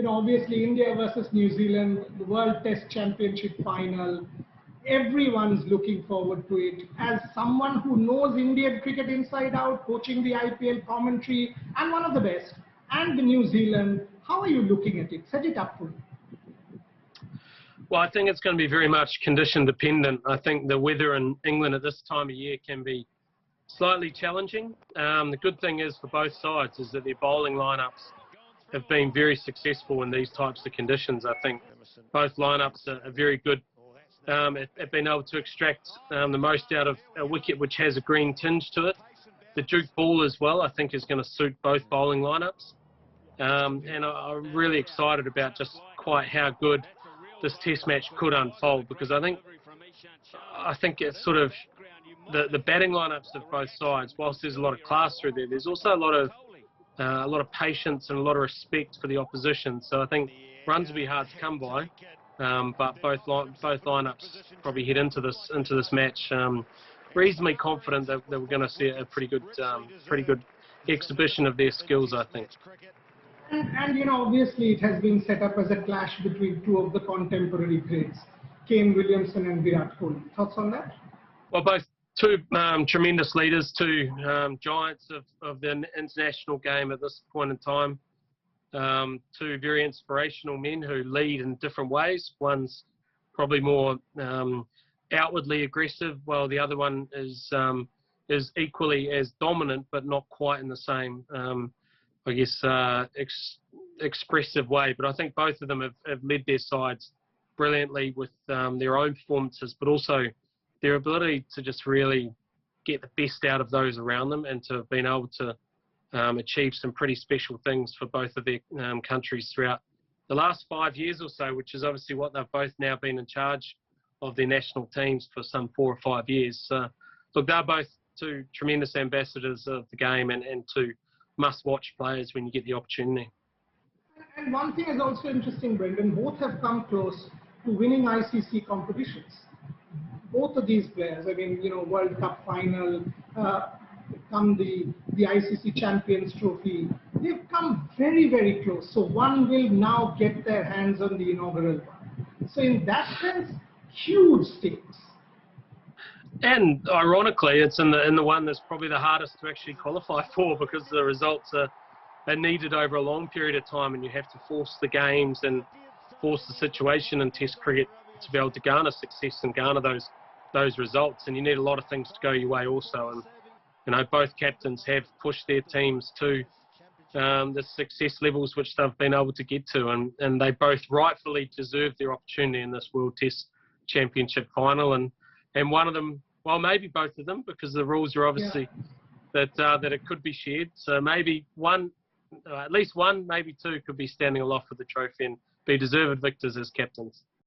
Obviously India versus New Zealand, the World Test Championship final. Everyone's looking forward to it. As someone who knows Indian cricket inside out, coaching the IPL commentary, and one of the best, and the New Zealand, how are you looking at it? Set it up for me. Well, I think it's going to be very much condition dependent. I think the weather in England at this time of year can be slightly challenging. The good thing is for both sides is that their bowling lineups have been very successful in these types of conditions. I think both lineups are very good at being able to extract the most out of a wicket which has a green tinge to it. The Duke ball as well, I think, is going to suit both bowling lineups. And I'm really excited about just quite how good this test match could unfold, because I think it's sort of the batting lineups of both sides. Whilst there's a lot of class through there, there's also a lot of patience and a lot of respect for the opposition. So I think runs will be hard to come by, but both lineups probably head into this match reasonably confident that we're going to see a pretty good exhibition of their skills, I think. And obviously it has been set up as a clash between two of the contemporary greats, Kane Williamson and Virat Kohli. Thoughts on that? Well, both two tremendous leaders, two giants of the international game at this point in time. Two very inspirational men who lead in different ways. One's probably more outwardly aggressive, while the other one is equally as dominant, but not quite in the same expressive way. But I think both of them have led their sides brilliantly with their own performances, but also their ability to just really get the best out of those around them, and to have been able to achieve some pretty special things for both of their countries throughout the last 5 years or so, which is obviously what they've both now been in charge of their national teams for some 4 or 5 years. So, look, they're both two tremendous ambassadors of the game, and two must-watch players when you get the opportunity. And one thing is also interesting, Brendon, both have come close to winning ICC competitions. Both of these players, World Cup final, come the ICC Champions Trophy, they've come very, very close. So one will now get their hands on the inaugural one. So in that sense, huge stakes. And ironically, it's in the one that's probably the hardest to actually qualify for, because the results are needed over a long period of time, and you have to force the games and force the situation in Test cricket to be able to garner success and garner those results. And you need a lot of things to go your way also. And both captains have pushed their teams to the success levels which they've been able to get to, and they both rightfully deserve their opportunity in this World Test Championship final. And one of them, well, maybe both of them, because the rules are obviously that it could be shared. So maybe one, at least one, maybe two, could be standing aloft with the trophy and be deserved victors as captains.